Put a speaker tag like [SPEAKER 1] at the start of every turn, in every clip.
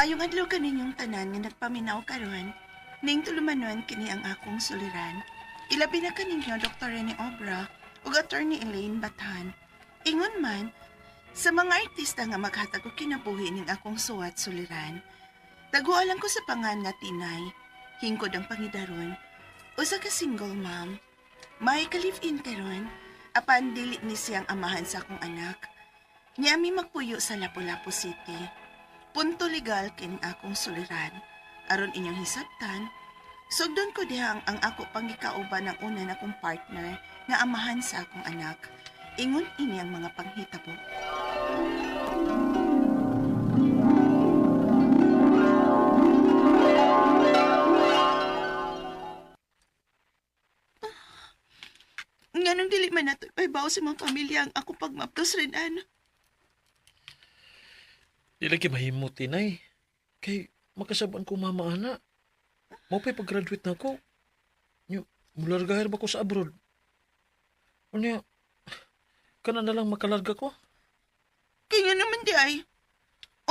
[SPEAKER 1] Maayong adlaw kaninyong tanan nga nagpaminaw karon, ning tulumanon kini ang akong suliran. Ilabi na kaninyo Dr. Rene Obra ug Attorney Elaine Bathan. Ingon man, sa mga artista nga maghatag og kinabuhi ning akong suwat suliran. Tagualan ko sa pangan nga Tinay, hingkod ang pangidaron, usa ka single mom. May ka-live-in karon, apan dili ni siyang amahan sa akong anak. Niami magpuyo sa Lapu-Lapu City. Punto legal kining akong suliran. Aron inyong hisabtan, sugdon ko dihang ang ako pangikauban ng una na kong partner nga amahan sa akong anak. Ingon ini ang mga panghitabo. Nganong dili man nato ibaw sa mga pamilya ang ako pagmaptos rin ano.
[SPEAKER 2] Di lagi mahimo, Tinay. Kay makasaban ko mama ana. Mo pa'y pag-graduate na ako. Mulargahir ba ko sa abroad? Unya, kana na lang makalarga ko.
[SPEAKER 1] Kaya nga naman di ay.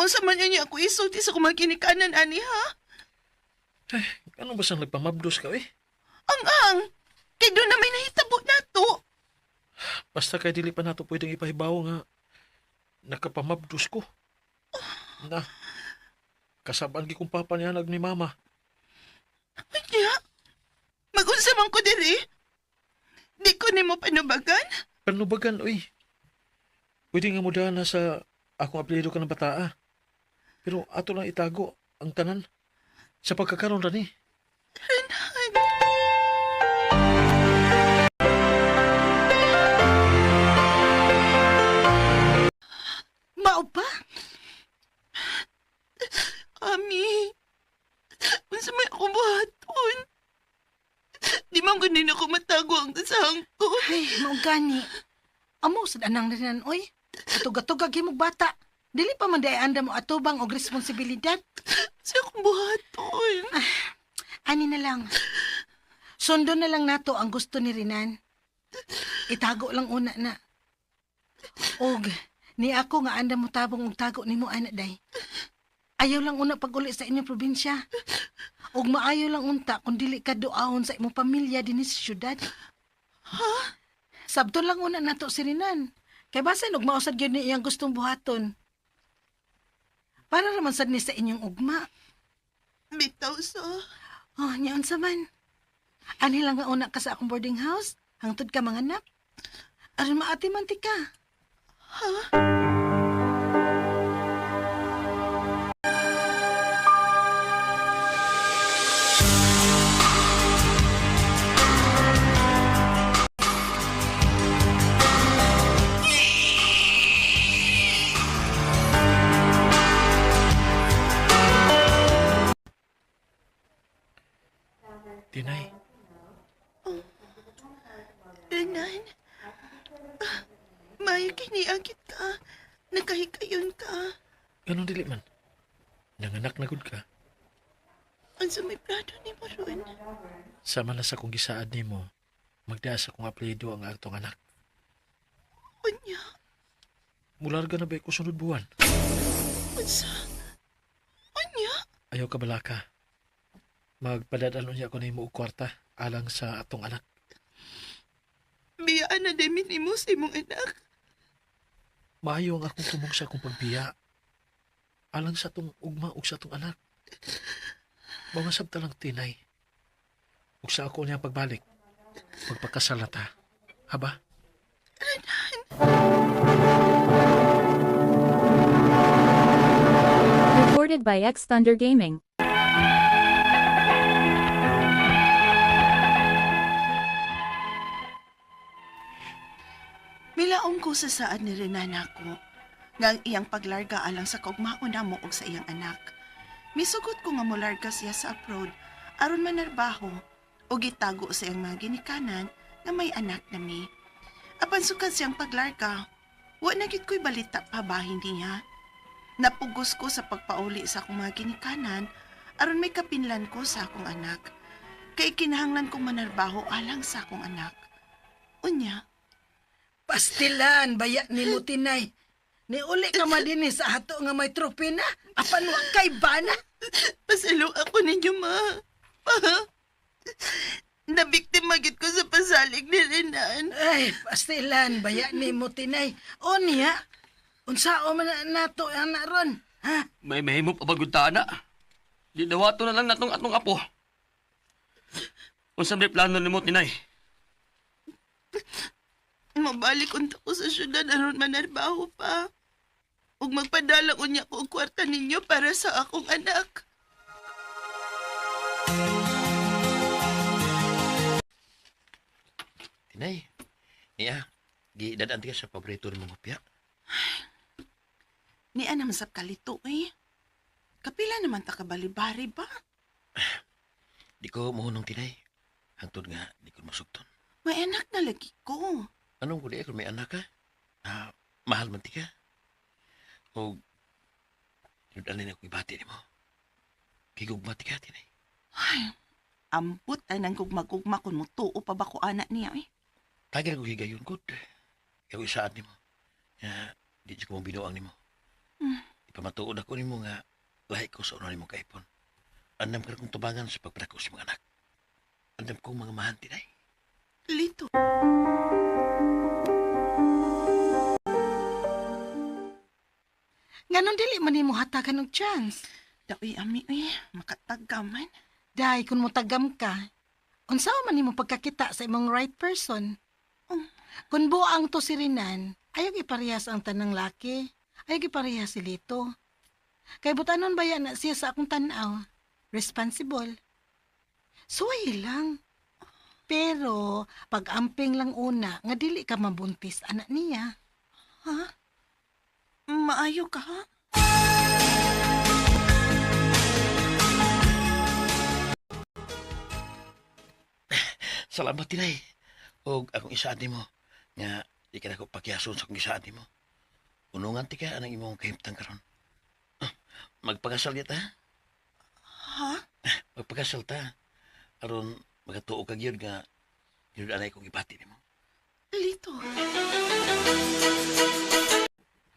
[SPEAKER 1] Unsa man niya ako isulti sa kumaginikanan ani ha?
[SPEAKER 2] Ay, ano ba siyang nagpamabdos ka eh?
[SPEAKER 1] Ang! Kay doon na may nahitabo na to.
[SPEAKER 2] Basta kay dili pa nato pwedeng ipahibaw nga nakapamabdos ko. Na, kasaban gi kong papanyanag ni mama.
[SPEAKER 1] Kanya? Mag-unsa man ko diri? Di ko nimo panubagan?
[SPEAKER 2] Panubagan, oy. Pwede nga mudahan na sa akong apelyido ka ng bataa. Pero ato lang itago ang tanan sa pagkakaroon rani.
[SPEAKER 1] Renan. Mao pa? Ami, unsa may ako buhaton? Di man ganin ako matago ang tasahang ko.
[SPEAKER 3] Ay, maugani. Amo, sad anang rinan, oy. Atog-atog himog bata. Dili pa man day anda mo atubang og responsibilidad.
[SPEAKER 1] Sa akong buhaton.
[SPEAKER 3] Ani na lang. Sundo na lang nato ang gusto ni Rinan. Itago lang una na. Og, ni ako nga anda mo tabong og tago nimo anak day. Ayaw lang una pag-uli sa inyong probinsya. Og maayo lang unta kung dili ka doahon sa imong pamilya dinhi sa syudad.
[SPEAKER 1] Ha?
[SPEAKER 3] Sabto lang una nato si Rinan. Kay basin og mausad gyud ni iyang gustong buhaton. Para raman sad ni sa inyong ugma.
[SPEAKER 1] Bitaw sa...
[SPEAKER 3] Oh, niya unsa man. Ani lang nga una ka sa akong boarding house, hangtod ka manganak. Aron maati man ti ka.
[SPEAKER 1] Ha?
[SPEAKER 2] Tinay,
[SPEAKER 1] Renan, mayo kiniagit ka. Nagkahikayon ka.
[SPEAKER 2] ganun dili man. Nanganak na gud ka.
[SPEAKER 1] Ang sumibrado ni mo ron.
[SPEAKER 2] Sama na sa kong gisaad nimo, magdaa sa kong apelyido ang atong anak.
[SPEAKER 1] Unya,
[SPEAKER 2] Mularga na ba ko sunod buwan?
[SPEAKER 1] unsa? Unya,
[SPEAKER 2] Ayaw ka balaka. Magpadadalo niya ako na imo og kwarta alang sa atong anak.
[SPEAKER 1] biyaan na demin ni mo sa imong anak.
[SPEAKER 2] Maayo ang akong tumong sa akong pagbiya. Alang sa atong ugma ug sa atong anak. Mamasab ta lang, Tinay. Ug sa ako niyang pagbalik, magpakasal na ta. Haba?
[SPEAKER 4] Recorded by X Thunder Gaming.
[SPEAKER 1] Milaong ko sa saad ni Renan ako, nga ang iyang paglarga alang sa kaugmaon namo og sa iyang anak. Misugot ko nga molarga siya sa abroad, aron manarbaho, o gitago sa iyang mga ginikanan nga may anak na mi. Apan sukad siyang paglarga, wa na gid ko'y balita pa bahin niya. Napugos ko sa pagpauli sa akong mga ginikanan, aron may kapinlan ko sa akong anak. Kay kinahanglan kong manarbaho alang sa akong anak. Unya,
[SPEAKER 3] Pastilan, baya ni mo Tinay. Ni uli ka madini sa ato nga may tropina. Apan wa kay bana.
[SPEAKER 1] Pasalo ako ninyo, ma. Pa. Nabiktima gid ko sa pasalig ni Renan.
[SPEAKER 3] Ay, pastilan, baya ni mo tinay. O niya, unsao man na nato ang naron. Ha?
[SPEAKER 5] May mahimo pa bagutana. Di dawato na lang natong atong apo. Unsa may plano nimo tinay?
[SPEAKER 1] Mabalik unta ko sa syudad aron manarbaho pa. Ug magpadala unya ko og kwarta ninyo para sa akong anak.
[SPEAKER 6] Tinay, niya, gidadan ka sa paborito ng mga opya.
[SPEAKER 1] Ni ana masap kalito eh. Kapila naman ta kabalibari ba?
[SPEAKER 6] Di ko mahunong tinay. Hangtod nga, di ko masugton.
[SPEAKER 1] May anak na lagi ko.
[SPEAKER 6] Anong kung di kung may anak ka? Mahal man ti ka. O, tinudalan ako ibati ni mo. Kigugma ti ka, tinay.
[SPEAKER 1] Ay, ambot ay nang gugma-gugma kung mo tuo pa ba ko anak niya eh.
[SPEAKER 6] Tagal ko higayon ko. Ikaw isaan ni mo. Di ko mong binuang ni mo. Ipamatuod ako ni mo nga lahi ko sa unahan ni mo kaipon. Andam ka kong tubangan sa pagprakos sa mga anak. Andam kong mga mahan, tinay.
[SPEAKER 1] Lito.
[SPEAKER 3] Ganon dili man nimo hatagan og chance.
[SPEAKER 1] Daoy ami eh, makatagaman.
[SPEAKER 3] Day kun mo tagam ka, unsaon man nimo pagkakita sa imong right person? Kung buang to si Rinan, ayaw iparehas ang tanang laki. Ayaw iparehas si Lito. Kay butanon ba yan na siya sa akong tanaw? Responsible. Suway lang. Pero, pag-amping lang una, nga dili ka mabuntis, anak niya.
[SPEAKER 1] Ha? Maayo ka ha?
[SPEAKER 6] Salamat, tinay. O akong isaan ni mo. Nga, di ka na ko pakyason sa akong isaan ni mo. Unungan ti ka anang imong kahimtang karon. Magpakasal niya ta.
[SPEAKER 1] Ha?
[SPEAKER 6] Magpakasal ta. Aron magatuo kag yun nga yun anay kong ibati ni mo.
[SPEAKER 1] Lito.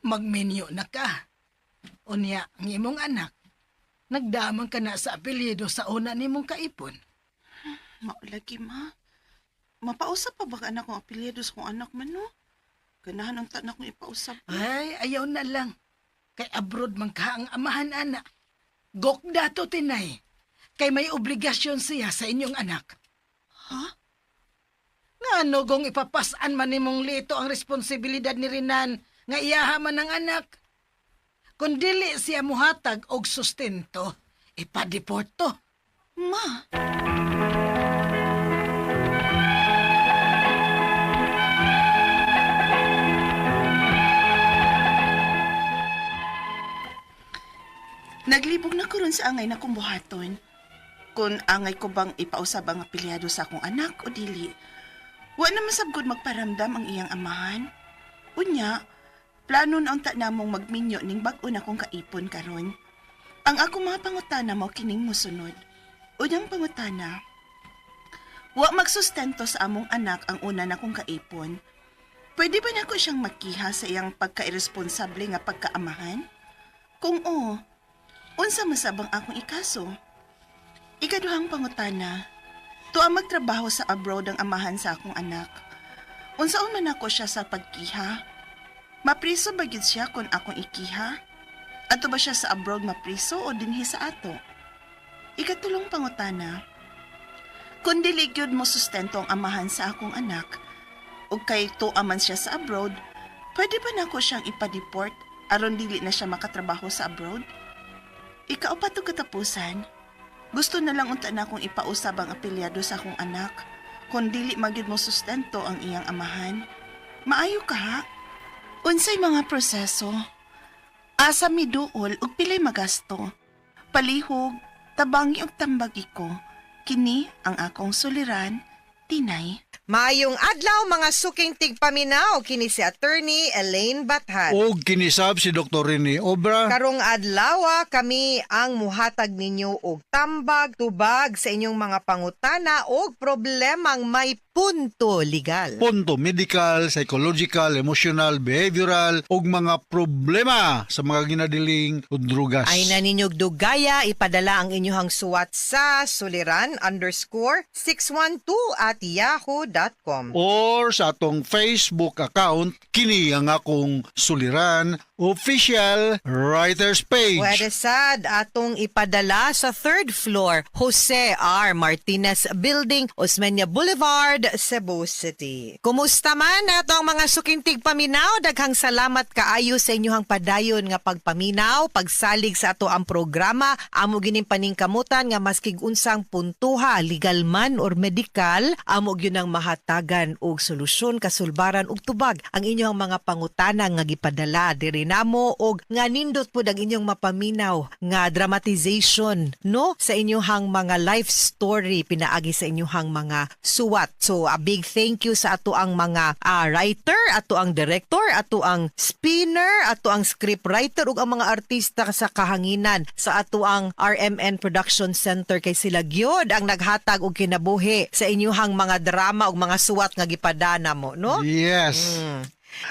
[SPEAKER 3] Magmenyo na ka. Unya, ang imong anak, nagdamang ka na sa apelyido sa una nimong kaipon.
[SPEAKER 1] Maulagi ma. Mapausap pa ba ka anak kong apelyido sa kong anak man no? Ganahan ang tanak kong ipausap.
[SPEAKER 3] Ay, ayaw na lang. Kay abroad man ka ang amahan anak. Gokda to tinay. Kay may obligasyon siya sa inyong anak.
[SPEAKER 1] Ha?
[SPEAKER 3] Ngano gong ipapasan man nimong Lito ang responsibilidad ni Rinan nga iyaha man ng anak. Kung dili siya muhatag og sustento, ipadeport to.
[SPEAKER 1] Ma. Naglibog na ko ron sa angay na kong buhaton. Kung angay ko bang ipausab ang apelyado sa akong anak o dili. Wa na masabgod magparamdam ang iyang amahan. Unya, plano na ang namong magminyo ning bag-o na kong kaipon karon. Ang akong mga pangutana mo kining musunod. Unyang pangutana, wa magsustento sa among anak ang una na kong kaipon. Pwede ba nako siyang makiha sa iyang pagka-irresponsable nga pagkaamahan? Kung oo, unsa masabang akong ikaso? Ikaduhang pangutana, tuwa magtrabaho sa abroad ang amahan sa akong anak. Unsaon man ako siya sa pagkiha? Mapriso ba gyud siya kung akong ikiha? Ato ba siya sa abroad mapriso o dinhi sa ato? Ikatulong pangutana, kung dili gyud mo sustento ang amahan sa akong anak, ug kay tuwa man siya sa abroad, pwede ba nako siyang ipa-deport aron dili na siya makatrabaho sa abroad? Ikaupat og katapusan, gusto na lang unta na akong ipausab ang apelyado sa akong anak. Kung dili magyud mo sustento ang iyang amahan, maayo ka ha? Unsay mga proseso? Asa mi duol ug pilay magasto? Palihog, tabangi ug tambagi ko. Kini ang akong suliran, Tinay.
[SPEAKER 7] Maayong adlaw mga suking tigpaminaw kini si Attorney Elaine Bathan.
[SPEAKER 8] O ginisab si Dr. Rene Obra.
[SPEAKER 7] Karong adlaw kami ang muhatag ninyo og tambag tubag sa inyong mga pangutana og problemang may Punto Legal.
[SPEAKER 8] Punto medical, psychological, emotional, behavioral ug mga problema sa mga ginadiling ug drugas.
[SPEAKER 7] Ay na ninyog dugaya, ipadala ang inyong suwat sa suliran_612@yahoo.com.
[SPEAKER 8] Or sa atong Facebook account kini ang akong suliran official writers page.
[SPEAKER 7] Pwede sad atong ipadala sa 3rd floor, Jose R. Martinez Building, Osmeña Boulevard, Cebu City. Kumusta man nato ang mga sukintig paminaw? Daghang salamat kaayo sa inyong padayon nga pagpaminaw, pagsalig sa ato ang programa. Amo gining paningkamutan nga maskig unsang puntuha, legal man or medical, amo gyud ang mahatagan og solusyon, kasulbaran ug tubag ang inyong mga pangutana nga gipadala diri namo og nga nindot pud ang inyong mapaminaw nga dramatization no sa inyong mga life story pinaagi sa inyong mga suwat. So a big thank you sa ato ang mga writer, ato ang director, ato ang spinner, ato ang scriptwriter ug ang mga artista sa kahanginan sa ato ang RMN Production Center kay sila gyud ang naghatag og kinabuhi sa inyong mga drama ug mga suwat nga gipadana mo, no?
[SPEAKER 8] Yes.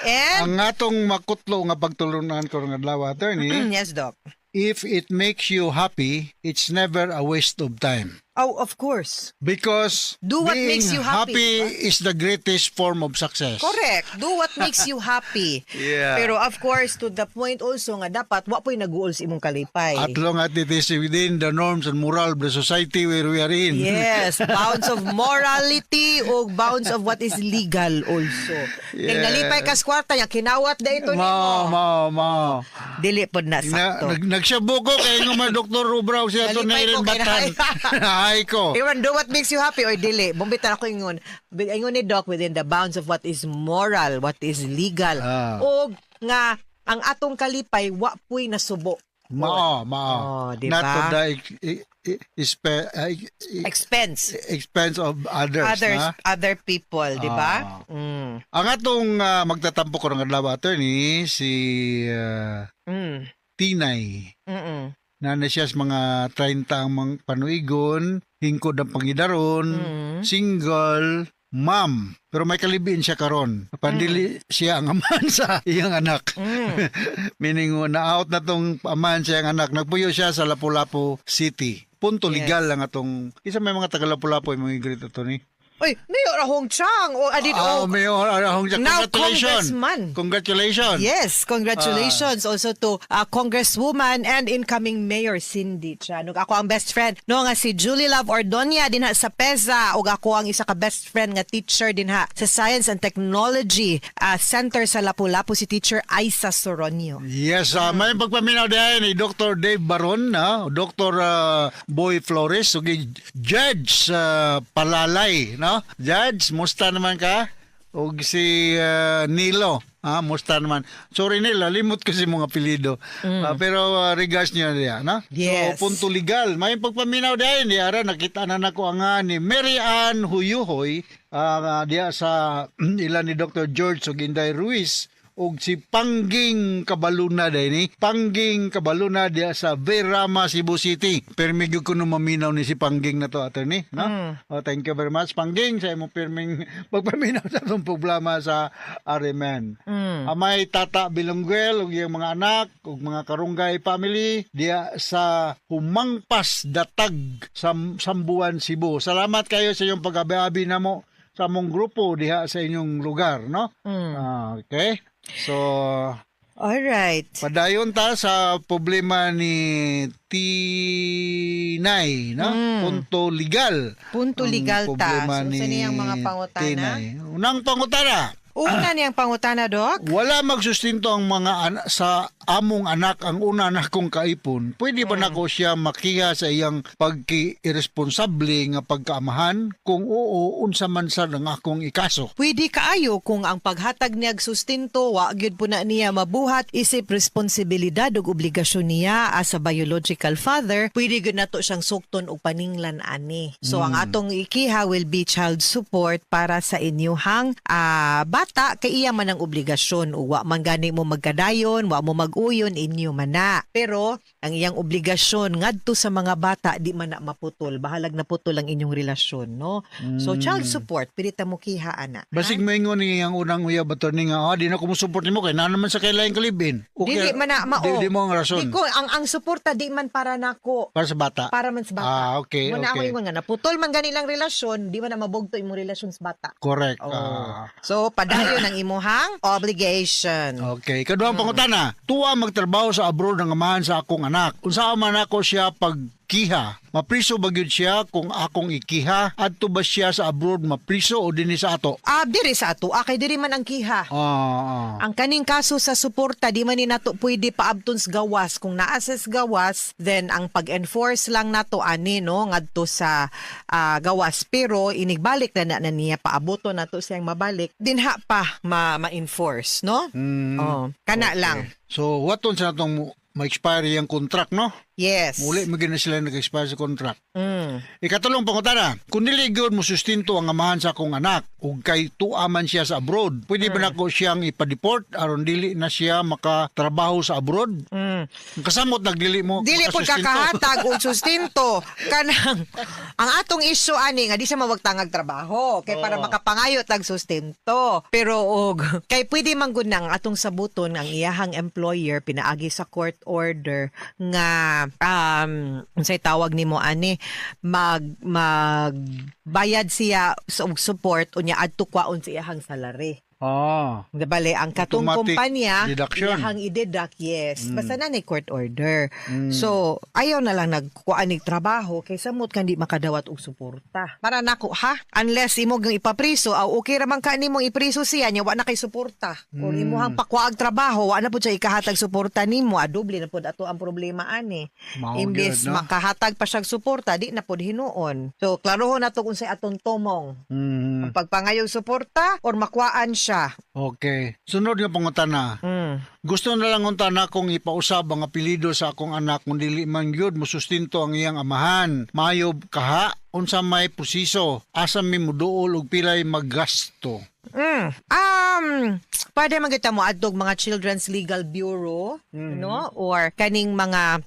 [SPEAKER 7] And
[SPEAKER 8] Ang atong makutlo nga pagtulunan ko nga adlaw, attorney,
[SPEAKER 7] yes, Doc.
[SPEAKER 8] if it makes you happy, it's never a waste of time.
[SPEAKER 7] Oh, of course.
[SPEAKER 8] Because
[SPEAKER 7] Do what
[SPEAKER 8] being
[SPEAKER 7] makes you happy,
[SPEAKER 8] is the greatest form of success.
[SPEAKER 7] Correct. Do what makes you happy.
[SPEAKER 8] Yeah.
[SPEAKER 7] Pero of course, to the point also nga dapat wa po'y nag-uol sa imong kalipay.
[SPEAKER 8] At long as it is within the norms and moral of the society where we are in.
[SPEAKER 7] Yes, bounds of morality o bounds of what is legal also.
[SPEAKER 8] Yeah.
[SPEAKER 7] Kaya nalipay ka sa kwarta niya, kinawat na ito
[SPEAKER 8] Mao,
[SPEAKER 7] nimo.
[SPEAKER 8] mao.
[SPEAKER 7] Dili pod na sakto.
[SPEAKER 8] Nagsabu ko kay nga mga Dr. Rubraw siya to na
[SPEAKER 7] Nalipay ko,
[SPEAKER 8] rin batan. Hay ko.
[SPEAKER 7] Iwan, do what makes you happy or dili. Bumbitan ako ingon. Ingon ni Doc within the bounds of what is moral, what is legal. O nga, ang atong kalipay, wa po'y nasubo.
[SPEAKER 8] Mao.
[SPEAKER 7] Oh, diba?
[SPEAKER 8] Not to the expense of others. Ha?
[SPEAKER 7] Other people, di ba?
[SPEAKER 8] Ang atong magtatampo ko ng adlaw, attorney, si Tinay. Na siya sa mga 30 ang mga panuigon, hingkod ang pangidaron, single, ma'am. Pero may kalibin siya karon. Pandili siya ang aman sa iyang anak. Meaning, na-out na tong aman sa iyang anak. Nagpuyo siya sa Lapu-Lapu City. Punto legal lang atong, isa may mga taga Lapu-Lapu yung mga grito to ni.
[SPEAKER 7] Oy, Mayor Ahong Chang o adid
[SPEAKER 8] Mayor Ahong Chang,
[SPEAKER 7] now
[SPEAKER 8] congratulations.
[SPEAKER 7] Congressman.
[SPEAKER 8] Congratulations.
[SPEAKER 7] Yes, congratulations also to Congresswoman and incoming Mayor Cindy Chanug. Ako ang best friend no nga si Julie Love Ordonia dinha sa PEZA ug ako ang isa ka best friend nga teacher dinha sa Science and Technology Center sa Lapu-Lapu si Teacher Aisa Soronio.
[SPEAKER 8] Yes, may pagpaminaw din ni Dr. Dave Baron, Dr. Boy Flores, ug Judge Palalay, no? Judge, musta naman ka? Og si Nilo, musta naman? Sorry Nilo, limot ko si mga apelido. Pero regards niya diya, no?
[SPEAKER 7] Yes.
[SPEAKER 8] So, punto legal. May pagpaminaw din, diya, nakita na nako ang ni Mary Ann Huyuhoy, diya sa ilan ni Dr. George ug Inday Ruiz, og si Pangging Kabaluna din Pangging Kabaluna diya sa Verama, Cebu City. Permig ko no maminaw ni si Pangging na to, attorney, no? Oh, thank you very much Pangging sa imong perming pagpaminaw sa itong problema sa RMN. May Tata Bilongguel ug iyang mga anak ug mga Karunggay family diya sa Humangpas Datag sa Sambuan, Cebu. Salamat kayo sa iyong pag-abi namo sa among grupo diha sa inyong lugar, no? Okay. So,
[SPEAKER 7] Alright.
[SPEAKER 8] padayon ta sa problema ni Tinay, no? Punto legal.
[SPEAKER 7] Punto
[SPEAKER 8] Ang
[SPEAKER 7] legal ta.
[SPEAKER 8] problema
[SPEAKER 7] So, sa niyang mga pangutana?
[SPEAKER 8] Tinay. Unang pangutana.
[SPEAKER 7] Una niyang pangutana, Doc?
[SPEAKER 8] Wala magsustinto ang mga sa among anak ang una na kong kaipon. Pwede ba nako siya makiha sa iyang pagki-irresponsable nga pagkaamahan? Kung oo, unsa man sa ang akong ikaso?
[SPEAKER 7] Pwede kaayo kung ang paghatag niyag sustinto wa gyud po na niya mabuhat isip responsibilidad ug obligasyon niya as a biological father, pwede gyud nato siyang sukton og paninglan ani. So ang atong ikiha will be child support para sa inyuhang bata kay iya man ang obligasyon o wa man gani mo magkadayon, wa mo mag-uyon inyo man na. Pero ang iyang obligasyon ngadto sa mga bata di man na maputol, bahalag naputol ang inyong relasyon, no? So child support pili ta mo kiha ana.
[SPEAKER 8] Basig maingon ni ang unang uyab attorney nga di na ko mo support nimo kay na naman sa kailaing kalibin.
[SPEAKER 7] Dili man na mao.
[SPEAKER 8] Di mo ang rason.
[SPEAKER 7] Di ko ang suporta di man para nako.
[SPEAKER 8] Para sa bata.
[SPEAKER 7] Para man sa bata.
[SPEAKER 8] Okay,
[SPEAKER 7] Muna ako
[SPEAKER 8] okay.
[SPEAKER 7] ingon nga naputol man ganilang relasyon, di man na mabugto imong relasyon sa bata.
[SPEAKER 8] Correct.
[SPEAKER 7] Oh. So padayon ang imuhang obligation.
[SPEAKER 8] Okay, kaduhang pangutana. Tuwa magtrabaho sa abroad ng amahan sa akong anak. Unsa man ako siya pagkiha? Mapriso ba gyud siya kung akong ikiha? Adto ba siya sa abroad mapriso o dinhi sa ato?
[SPEAKER 7] Diri sa ato, kay diri man ang kiha. Ang kaning kaso sa suporta, di man ni nato pwede paabton sa gawas. Kung naasas gawas, then ang pag-enforce lang nato ani no ngadto sa gawas. Pero inigbalik na niya paaboto nato siyang mabalik, dinha pa ma-enforce, no? Kana lang.
[SPEAKER 8] So, waton sa natong ma-expire yung contract, no?
[SPEAKER 7] Yes.
[SPEAKER 8] Muli magina sila nag-expire sa contract. Ikatulong pangutana, kung dili gyud mo sustinto ang amahan sa akong anak ug kay tuaman siya sa abroad, pwede ba nako siyang ipa-deport aron dili na siya makatrabaho sa abroad? Kasamot nagdili mo
[SPEAKER 7] Dili po
[SPEAKER 8] makasustinto.
[SPEAKER 7] kakahatag og sustinto. Kanang ang atong issue ani nga di siya mawagtangag trabaho kay para makapangayo tag sustinto. Pero og kay pwede man gud nang atong sabuton ang iyahang employer pinaagi sa court order nga unsay tawag nimo ani magbayad siya sa og support unya adto kwaon sa iyahang salary. Bale, ang katong
[SPEAKER 8] Automatic
[SPEAKER 7] kumpanya,
[SPEAKER 8] deduction.
[SPEAKER 7] iyahang i-deduct, yes. Basta na ni court order. So, ayaw na lang nagkuhaan ng trabaho kaysa mo't kandi makadawat og suporta. Para nako, ha? Unless imo gang ipapriso, okay raman ka nimong ipriso siya, nya wa na kay suporta. Kung imuhang pakwaag trabaho, wa na po siya ikahatag suporta nimo, doble na po ato ang problema ani.
[SPEAKER 8] Mao
[SPEAKER 7] Imbes
[SPEAKER 8] gyud, no?
[SPEAKER 7] makahatag pa siyang suporta, di na po hinuon. So, klarohon na to kung sa atong tumong. Ang pagpangayong suporta or makuhaan siya.
[SPEAKER 8] Okay. Sunod nga pangutana. Gusto na lang untana kung ipausab ang apelyido sa akong anak kung dili man gyud mosustinto ang iyang amahan. Mayob kaha unsa may proseso asa mi muduol og pilay maggasto.
[SPEAKER 7] Pwede magita mo adtog mga Children's Legal Bureau, no? Or kaning mga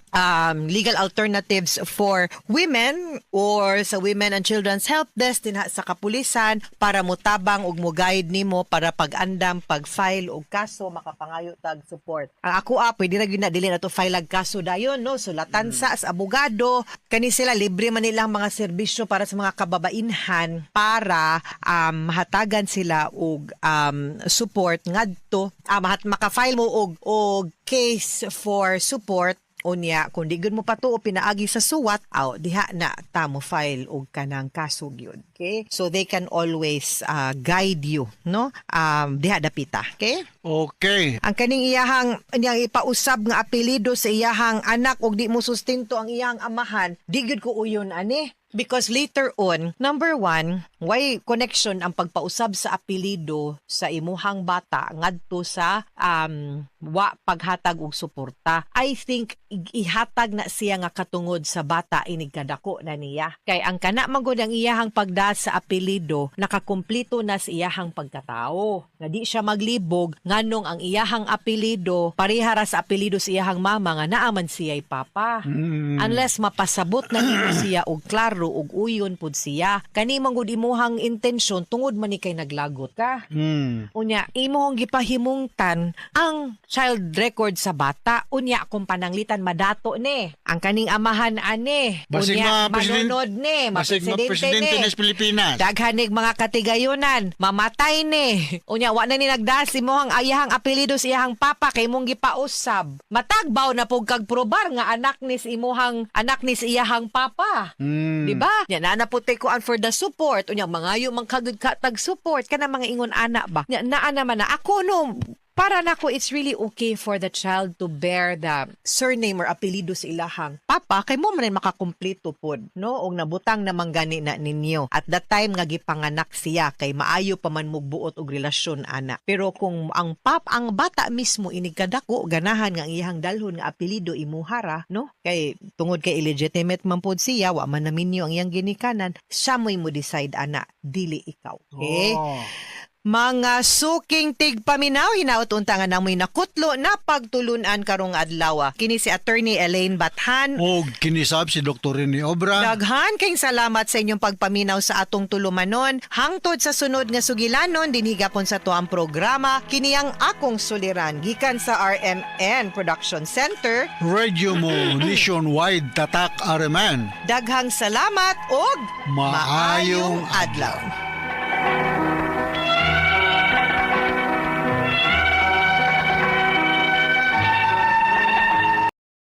[SPEAKER 7] legal alternatives for women or sa Women and Children's Help Desk dinha sa kapulisan para motabang og mo guide nimo para pag-andam, pag-file og kaso makapangayo tag support. Ang ako pwede ra gyud na dili na to file ag kaso dayon, no? Sulatan sa as abogado, kani sila libre man nilang mga serbisyo para sa mga kababainhan para mahatagan sila og support ngadto maka-file mo og case for support unya kung di gud mo patuo pinaagi sa suwat diha na ta mo file og kanang kaso gyud. Okay, so they can always guide you, no? Diha dapita. Okay, ang kaning iyahang ipausab nga apelyido sa iyahang anak og di mo sustinto ang iyahang amahan, di gyud ko uyon ani. Because later on, number one, why connection ang pagpausab sa apelyido sa imuhang bata ngadto sa wa paghatag og suporta. I think ihatag na siya nga katungod sa bata inig kadako na niya. Kay ang kana magud ang iyahang pagda sa apelyido nakakumpleto na sa iyahang pagkatao. Nga di siya maglibog nganong ang iyahang apelyido parehara sa apelyido sa iyahang mama nga naaman siya'y papa. Unless mapasabot na nimo siya og klaro ug uyon pud siya. Kani mangud imuhang intensyon tungod man ni kay naglagot ka. Unya imong gipahimungtan ang child record sa bata unya kung pananglitan madato ni. Ang kaning amahan ani.
[SPEAKER 8] Basig
[SPEAKER 7] Unya
[SPEAKER 8] president-
[SPEAKER 7] manunod ni,
[SPEAKER 8] Basig
[SPEAKER 7] presidente
[SPEAKER 8] presidente ng Pilipinas.
[SPEAKER 7] daghanig mga katigayunan, mamatay ni. Unya wa na ni nagdas imong ayahang apelyido sa iyahang papa kay mong gipausab. Matagbaw na pug kag probar nga anak ni sa iyahang papa. Diba? Nya na puti ko for the support. Unya mangayo man kagud ka tag support kana mga ingon ana ba. Nya naa naman na ako no para nako it's really okay for the child to bear the surname or apelyido sa ilahang papa kay mo man makakumpleto pod, no? Og nabutang namang gani na ninyo at that time nga gipanganak siya kay maayo pa man mugbuot og relasyon ana. Pero kung ang bata mismo inigkadako ganahan nga ang iyang dalhon nga apelyido imuhara, no? Kay tungod kay illegitimate man pod siya wa man naminyo ang iyang ginikanan, siya mo decide ana dili ikaw. Okay? Mga suking tigpaminaw, hinaot unta nga namoy nakutlo na pagtulunan karong adlaw. Kini si Attorney Elaine Bathan.
[SPEAKER 8] O kinisab si Dr. Rene Obra.
[SPEAKER 7] Daghan kayong salamat sa inyong pagpaminaw sa atong tulumanon. Hangtod sa sunod nga sugilanon, dinhigapon sa tuang programa, kini ang akong suliran. Gikan sa RMN Production Center.
[SPEAKER 8] Radio mo nationwide tatak Araman.
[SPEAKER 7] Daghang salamat og
[SPEAKER 8] Maayong
[SPEAKER 7] adlaw.